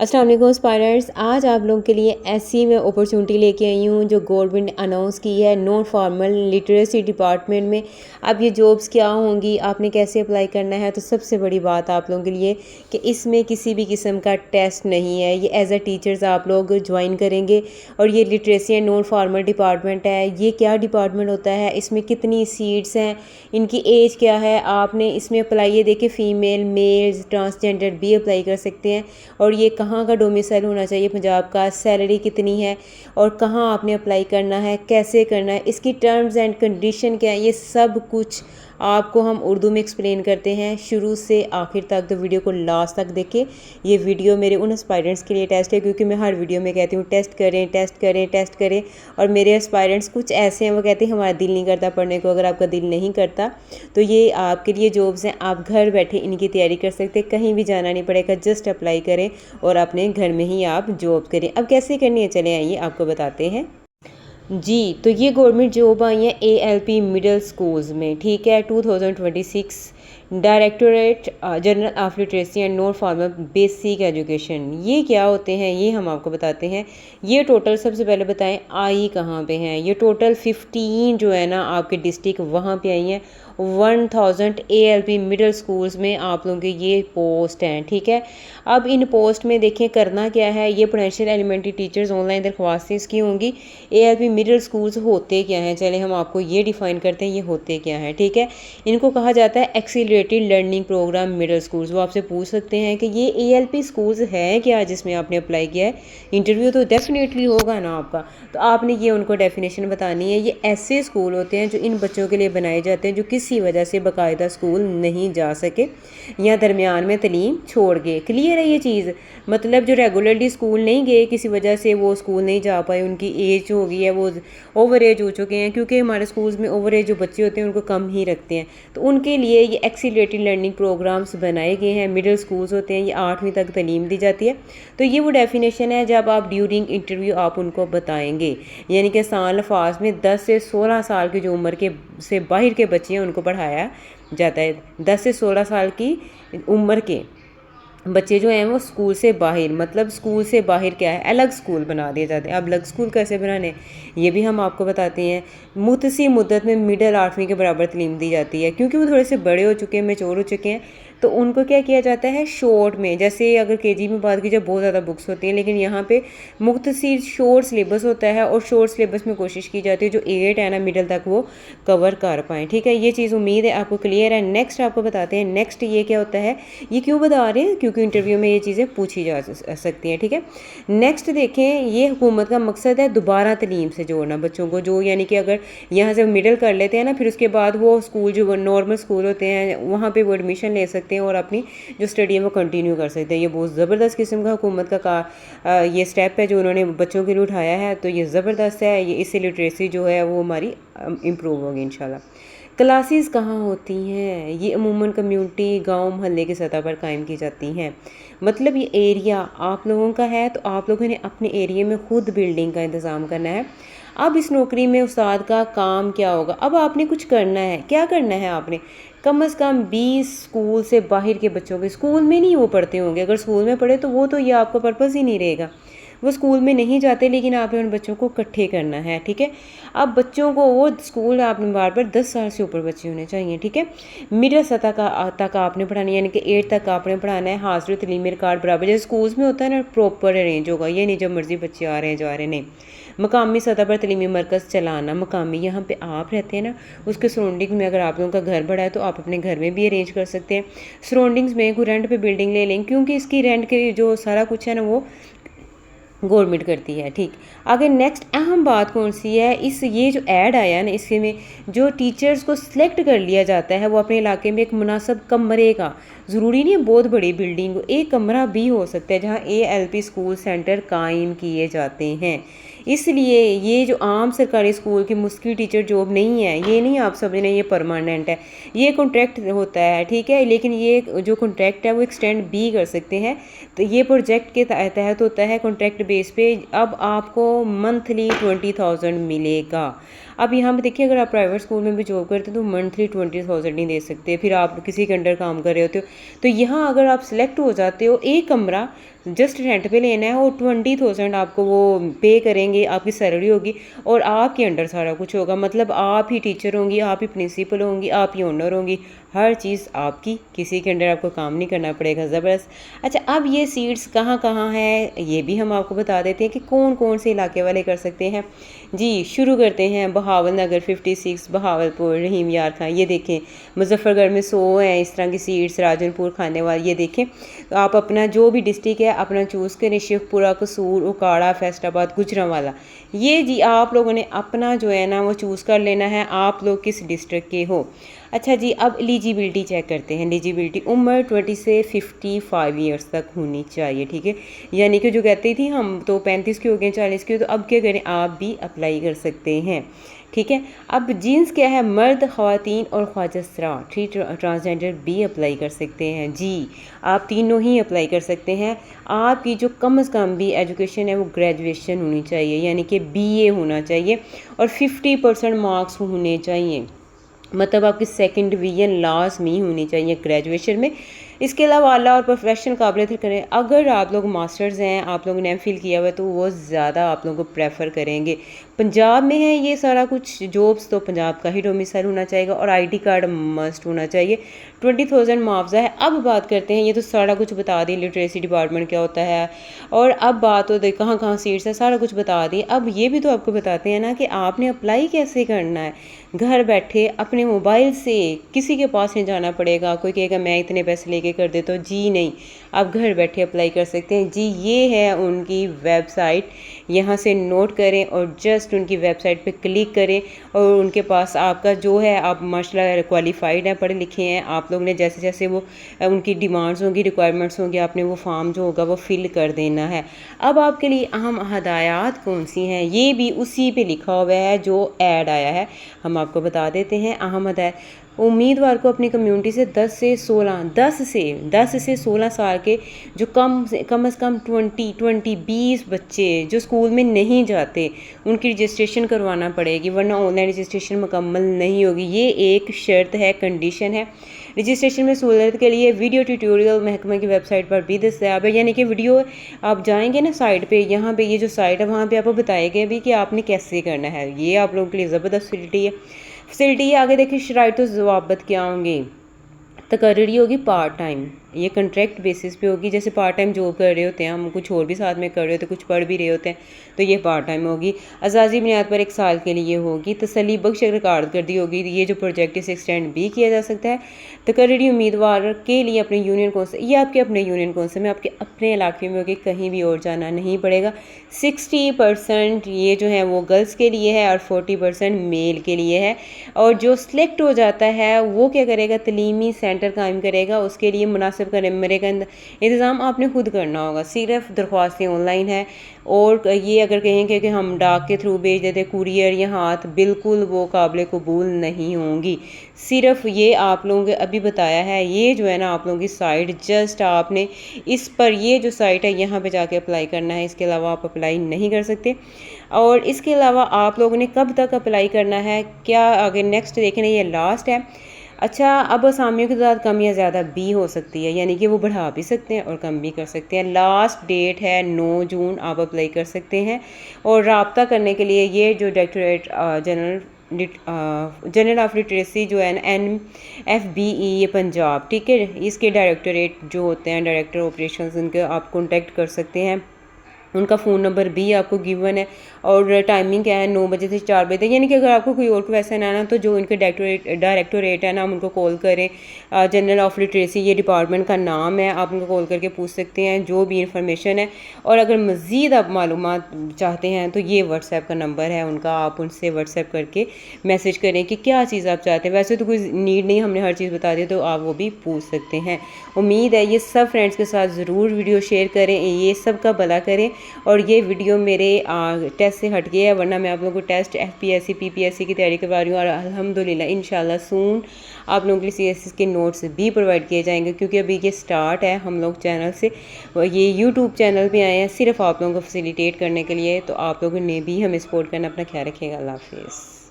अस्सलाम वालेकुम स्पायरर्स। आज आप लोगों के लिए ऐसी मैं अपॉर्चुनिटी लेके आई हूँ जो गवर्नमेंट ने अनाउंस की है। नॉन फॉर्मल लिटरेसी डिपार्टमेंट में अब ये जॉब्स क्या होंगी, आपने कैसे अप्लाई करना है। तो सबसे बड़ी बात आप लोगों के लिए कि इसमें किसी भी किस्म का टेस्ट नहीं है। ये एज अ टीचर्स आप लोग ज्वाइन करेंगे और ये literacy and non formal department है। ये क्या डिपार्टमेंट होता है, इसमें कितनी सीट्स हैं, इनकी एज क्या है, आपने इसमें अप्लाई ये देखिए फ़ीमेल मेल्स ट्रांसजेंडर भी अप्लाई कर सकते हैं। और ये कहाँ का डोमिसाइल होना चाहिए पंजाब का, सैलरी कितनी है और कहाँ आपने अप्लाई करना है, कैसे करना है, इसकी टर्म्स एंड कंडीशन क्या है, ये सब कुछ आपको हम उर्दू में एक्सप्लेन करते हैं शुरू से आखिर तक। तो वीडियो को लास्ट तक देखें। ये वीडियो मेरे उन एस्पायरेंट्स के लिए टेस्ट है, क्योंकि मैं हर वीडियो में कहती हूँ टेस्ट करें टेस्ट करें टेस्ट करें। और मेरे एस्पायरेंट्स कुछ ऐसे हैं, वो कहते हैं हमारा दिल नहीं करता पढ़ने को। अगर आपका दिल नहीं करता तो ये आपके लिए जॉब्स हैं, आप घर बैठे इनकी तैयारी कर सकते हैं, कहीं भी जाना नहीं पड़ेगा। जस्ट अप्लाई करें और अपने घर में ही आप जॉब करें। अब कैसे करनी है, चले आइए आपको बताते हैं जी। तो ये गवर्नमेंट जॉब आई है ALP मिडिल स्कूल्स में, ठीक है। 2026 directorate general of literacy and non formal basic education. ये क्या होते हैं ये हम आपको बताते हैं। ये टोटल सबसे पहले बताएं आई कहाँ पे हैं। ये टोटल 15 जो है ना आपके डिस्ट्रिक्ट वहाँ पे आई हैं। 1000 ALP मिडिल स्कूल्स में आप लोगों के ये पोस्ट हैं, ठीक है। अब इन पोस्ट में देखें करना क्या है। ये पोटेंशियल एलिमेंट्री टीचर्स ऑनलाइन दरख्वास्तें इसकी होंगी। ALP मिडिल स्कूल्स होते क्या हैं, चले हम आपको ये डिफ़ाइन करते हैं ये होते क्या हैं, ठीक है। इनको कहा जाता है accelerated learning programme middle schools. वो आपसे पूछ सकते हैं कि ये ALP स्कूल्स है क्या जिसमें आपने अप्लाई किया है। इंटरव्यू तो डेफिनेटली होगा ना आपका, तो आपने ये उनको डेफिनेशन बतानी है। ये ऐसे स्कूल होते हैं जो इन बच्चों के लिए बनाए जाते हैं जो किसी वजह से बाकायदा स्कूल नहीं जा सके या दरमियान में तलीम छोड़ गए। क्लियर है ये चीज़, मतलब जो रेगुलरली स्कूल नहीं गए किसी वजह से वो स्कूल नहीं जा पाए, उनकी एज हो गई है, वो ओवर एज हो चुके हैं, क्योंकि हमारे स्कूल्स में ओवर एज जो बच्चे होते हैं उनको कम ही रखते हैं। तो उनके लिए ये एक्सीलरेटेड लर्निंग प्रोग्राम्स बनाए गए हैं। मिडिल स्कूल्स होते हैं, ये 8वीं तक तालीम दी जाती है। तो ये वो डेफिनेशन है जब आप ड्यूरिंग इंटरव्यू आप उनको बताएंगे, यानी कि आसान अल्फाज में 10 से 16 साल की जो उम्र के से बाहर के बच्चे हैं उनको पढ़ाया जाता है। 10 से 16 साल की उम्र के बच्चे जो हैं वो स्कूल से बाहर, मतलब स्कूल से बाहर क्या है, अलग स्कूल बना दिए जाते हैं। अब अलग स्कूल कैसे बनाने ये भी हम आपको बताते हैं। मुतसी मुद्दत में मिडल 8वीं के बराबर तालीम दी जाती है, क्योंकि वो थोड़े से बड़े हो चुके हैं, मैच्योर हो चुके हैं। तो उनको क्या किया जाता है शॉर्ट में, जैसे अगर KG में बात की जाए बहुत ज़्यादा बुक्स होती हैं, लेकिन यहाँ पे मुख्तसर शॉर्ट सिलेबस होता है और शॉर्ट सिलेबस में कोशिश की जाती है जो 8 है ना मिडल तक वो कवर कर पाएँ, ठीक है। ये चीज़ उम्मीद है आपको क्लियर है। नेक्स्ट आपको बताते हैं नेक्स्ट ये क्या होता है। ये क्यों बता रहे हैं, क्योंकि इंटरव्यू में ये चीज़ें पूछी जा सकती हैं, ठीक है। नेक्स्ट देखें, ये हुकूमत का मकसद है दोबारा तालीम से जोड़ना बच्चों को, जो यानी कि अगर यहाँ से मिडल कर लेते हैं ना, फिर उसके बाद वो स्कूल जो नॉर्मल स्कूल होते हैं वहाँ पे वो एडमिशन ले सकते हैं और अपनी जो स्टडी है वो कंटिन्यू कर सकते हैं। ये बहुत ज़बरदस्त किस्म का हुकूमत का ये स्टेप है जो उन्होंने बच्चों के लिए उठाया है। तो ये ज़बरदस्त है, ये इससे लिटरेसी जो है वो हमारी इम्प्रूव होगी इंशाल्लाह। क्लासेस कहाँ होती हैं, ये अमूमन कम्युनिटी गांव मोहल्ले की सतह पर कायम की जाती हैं। मतलब ये एरिया आप लोगों का है, तो आप लोगों ने अपने एरिया में खुद बिल्डिंग का इंतज़ाम करना है। अब इस नौकरी में उस्ताद का काम क्या होगा, अब आपने कुछ करना है। क्या करना है आपने, कम से कम 20 स्कूल से बाहर के बच्चों के, स्कूल में नहीं वो पढ़ते होंगे, अगर स्कूल में पढ़े तो वो तो ये आपका पर्पज़ ही नहीं रहेगा, वो स्कूल में नहीं जाते, लेकिन आपने उन बच्चों को इकट्ठे करना है, ठीक है। अब बच्चों को वो स्कूल आपने बार बार 10 साल से ऊपर बच्चे होने चाहिए, ठीक है। मिडिल सतह का तक आपने पढ़ाना, यानी कि 8 तक आपने पढ़ाना है। हाजिर तलीमी रिकॉर्ड बराबर, जैसे स्कूल्स में होता है ना प्रॉपर अरेंज होगा, ये नहीं जब मर्जी बच्चे आ रहे हैं जा रहे हैं, नहीं। मकामी सतह पर तलीमी मरकज़ चलाना, मकामी यहाँ पे आप रहते हैं ना उसके सराउंडिंग में, अगर आप लोगों का घर बड़ा है तो आप अपने घर में भी अरेंज कर सकते हैं। सराउंडिंग्स में कोई रेंट पे बिल्डिंग ले लें, क्योंकि इसकी रेंट के जो सारा कुछ है ना वो गवर्नमेंट करती है, ठीक। आगे नेक्स्ट अहम बात कौन सी है, इस ये जो ऐड आया है ना इसके में जो टीचर्स को सिलेक्ट कर लिया जाता है वो अपने इलाके में एक मुनासिब कमरे का, ज़रूरी नहीं है बहुत बड़ी बिल्डिंग हो, एक कमरा भी हो सकता है जहाँ ALP स्कूल सेंटर कायम किए जाते हैं। इसलिए ये जो आम सरकारी स्कूल की मुश्किल टीचर जॉब नहीं है, ये नहीं आप समझना ये परमानेंट है, ये कॉन्ट्रैक्ट होता है, ठीक है। लेकिन ये जो कॉन्ट्रैक्ट है वो एक्सटेंड भी कर सकते हैं। तो ये प्रोजेक्ट के तहत होता है कॉन्ट्रैक्ट बेस पे। अब आपको मंथली 20,000 मिलेगा। अब यहाँ पे देखिए, अगर आप प्राइवेट स्कूल में भी जॉब करते हैं तो मंथली 20,000 नहीं दे सकते, फिर आप किसी के अंडर काम कर रहे होते हो। तो यहाँ अगर आप सिलेक्ट हो जाते हो, एक कमरा जस्ट रेंट पे लेना है और 20,000 आपको वो पे करेंगे, आपकी सैलरी होगी और आपके अंडर सारा कुछ होगा। मतलब आप ही टीचर होंगी, आप ही प्रिंसिपल होंगी, आप ही ओनर होंगी, हर चीज़ आपकी, किसी के अंडर आपको काम नहीं करना पड़ेगा। ज़बरदस्त। अच्छा, अब ये सीट्स कहाँ कहाँ हैं ये भी हम आपको बता देते हैं कि कौन कौन से इलाके वाले कर सकते हैं। जी शुरू करते हैं। बहावल नगर 56, बहावलपुर, रहीम यार खां, ये देखें। मुजफ्फरगढ़ में 100 हैं इस तरह की सीट्स। राजनपुर, खानेवाल, ये देखें। आप अपना जो भी डिस्ट्रिक्ट है अपना चूज़ करें। शेखपुरा, कसूर, उकाड़ा, फैसलाबाद, गुजरांवाला, ये जी आप लोगों ने अपना जो है ना वो चूज़ कर लेना है, आप लोग किस डिस्ट्रिक्ट के हो। अच्छा जी, अब एलिजिबिलिटी चेक करते हैं। एलिजिबिलिटी, उम्र 20 से 55 ईयर्स तक होनी चाहिए, ठीक है। यानी कि जो कहती थी हम तो 35 के हो गए, 40 के हो, तो अब क्या करें, आप भी अप्लाई कर सकते हैं, ठीक है। अब जीन्स क्या है, मर्द, ख़वातीन और ख्वाजस्रा, ट्रांसजेंडर भी अप्लाई कर सकते हैं। जी आप तीनों ही अप्लाई कर सकते हैं। आपकी जो कम से कम भी एजुकेशन है वो ग्रेजुएशन होनी चाहिए, यानी कि BA होना चाहिए और 50% मार्क्स होने चाहिए। मतलब आपकी सेकंड डिवीजन लाजमी होनी चाहिए ग्रेजुएशन में। इसके अलावा आला और प्रोफेशनल काबिलियत करें। अगर आप लोग मास्टर्स हैं, आप लोगों ने MPhil किया हुआ है, तो वो ज़्यादा आप लोगों को प्रेफर करेंगे। पंजाब में है ये सारा कुछ जॉब्स, तो पंजाब का ही डोमिसाइल होना चाहिए और ID कार्ड मस्ट होना चाहिए। 20,000 मुआवजा है। अब बात करते हैं, ये तो सारा कुछ बता दी, लिटरेसी डिपार्टमेंट क्या होता है और अब बात हो कहाँ कहाँ सीट्स है, सारा कुछ बता दी। अब ये भी तो आपको बताते हैं ना कि आपने अप्लाई कैसे करना है। घर बैठे अपने मोबाइल से, किसी के पास नहीं जाना पड़ेगा। कोई कहेगा मैं इतने पैसे लेके कर देता हूँ, जी नहीं, आप घर बैठे अप्लाई कर सकते हैं। जी ये है उनकी वेबसाइट, यहाँ से नोट करें और जस्ट उनकी वेबसाइट पे क्लिक करें और उनके पास आपका जो है, आप माशाल्लाह क्वालिफाइड हैं, पढ़े लिखे हैं, आप लोग ने जैसे जैसे वो उनकी डिमांड्स होंगी, रिक्वायरमेंट्स होंगी, आपने वो फॉर्म जो होगा वो फिल कर देना है। अब आपके लिए अहम हदायत कौन सी हैं, ये भी उसी पे लिखा हुआ है जो ऐड आया है, हम आपको बता देते हैं। अहम हदायत, उम्मीदवार को अपनी कम्युनिटी से 10 से 16 साल के जो कम से कम 20 बच्चे जो स्कूल में नहीं जाते, उनकी रजिस्ट्रेशन करवाना पड़ेगी, वरना ऑनलाइन रजिस्ट्रेशन मुकम्मल नहीं होगी। ये एक शर्त है, कंडीशन है। रजिस्ट्रेशन में सहूलत के लिए वीडियो ट्यूटोरियल महकमे की वेबसाइट पर भी दस्तयाब है, यानी कि वीडियो आप जाएंगे ना साइट पे, यहाँ पे ये जो साइट है वहाँ पे आपको बताएगा भी कि आपने कैसे करना है। ये आप लोगों के लिए ज़बरदस्त फैसिलिटी है। आगे देखिए, शराइत तो ज़वाबत क्या होंगे। तकर्री होगी पार्ट टाइम, ये कॉन्ट्रैक्ट बेसिस पे होगी। जैसे पार्ट टाइम जॉब कर रहे होते हैं हम, कुछ और भी साथ में कर रहे होते हैं, कुछ पढ़ भी रहे होते हैं, तो ये पार्ट टाइम होगी। अजाजी बुनियाद पर 1 साल के लिए होगी। तसल्ली बख्श अगर कारकर्दगी होगी, ये जो प्रोजेक्ट इसे एक्सटेंड भी किया जा सकता है। तकर्री उम्मीदवार के लिए अपने यूनियन कौन से, ये आपके अपने यूनियन कौन से में आपके अपने इलाके में होगी, कहीं भी और जाना नहीं पड़ेगा। 60% ये जो है वो गर्ल्स के लिए है और 40% मेल के लिए है। और जो सिलेक्ट हो जाता है वो क्या करेगा, तलीमी सेंटर कायम करेगा, उसके लिए मुनासिब कमरे का इंतज़ाम आपने खुद करना होगा। सिर्फ दरख्वास्तें ऑनलाइन है और ये अगर कहेंगे कि हम डाक के थ्रू भेज देते, कुरियर या हाथ, बिल्कुल वो काबिल कबूल नहीं होंगी। सिर्फ ये आप लोगों को अभी बताया है, ये जो है ना आप लोगों की साइट, जस्ट आपने इस पर, ये जो साइट है यहाँ पे जाके अप्लाई करना है, इसके अलावा आप अप्लाई नहीं कर सकते। और इसके अलावा आप लोगों ने कब तक अप्लाई करना है, क्या आगे नेक्स्ट देखना, ये लास्ट है। अच्छा, अब असामियों के साथ कम या ज़्यादा भी हो सकती है, यानी कि वो बढ़ा भी सकते हैं और कम भी कर सकते हैं। लास्ट डेट है 9 जून, आप अप्लाई कर सकते हैं। और रब्ता करने के लिए ये जो डायरेक्टरेट जनरल ऑफ लिटरेसी जो है NFBE, ये पंजाब, ठीक है, इसके डायरेक्टरेट जो होते हैं, डायरेक्टर ऑपरेशंस, उनके आप कॉन्टेक्ट कर सकते हैं। उनका फ़ोन नंबर भी आपको गिवन है और टाइमिंग क्या है, 9 बजे से 4 बजे तक। यानी कि अगर आपको कोई और क्वेश्चन आना तो जो इनके डायरेक्टोरेट है ना, हम उनको कॉल करें। जनरल ऑफ लिटरेसी ये डिपार्टमेंट का नाम है, आप उनको कॉल करके पूछ सकते हैं जो भी इंफॉर्मेशन है। और अगर मज़ीद आप मालूमात चाहते हैं तो ये व्हाट्सएप का नंबर है उनका, आप उनसे व्हाट्सएप करके मैसेज करें कि क्या चीज़ आप चाहते हैं। वैसे तो कोई नीड नहीं, हमने हर चीज़ बता दी, तो आप वो भी पूछ सकते हैं। उम्मीद है ये सब फ्रेंड्स के साथ ज़रूर वीडियो शेयर करें, ये सब का भला करें। और ये वीडियो मेरे टेस्ट से हट गया है, वरना मैं आप लोगों को टेस्ट FPSC PPSC की तैयारी करवा रही हूँ। और अल्हम्दुलिल्लाह इंशाल्लाह सून आप लोगों के लिए CSS के नोट्स भी प्रोवाइड किए जाएंगे, क्योंकि अभी ये स्टार्ट है हम लोग चैनल से, ये YouTube चैनल पे आए हैं सिर्फ आप लोगों को फैसिलिटेट करने के लिए। तो आप लोगों ने भी हमें सपोर्ट करना, अपना ख्याल रखिएगा। अल्लाह हाफिज़।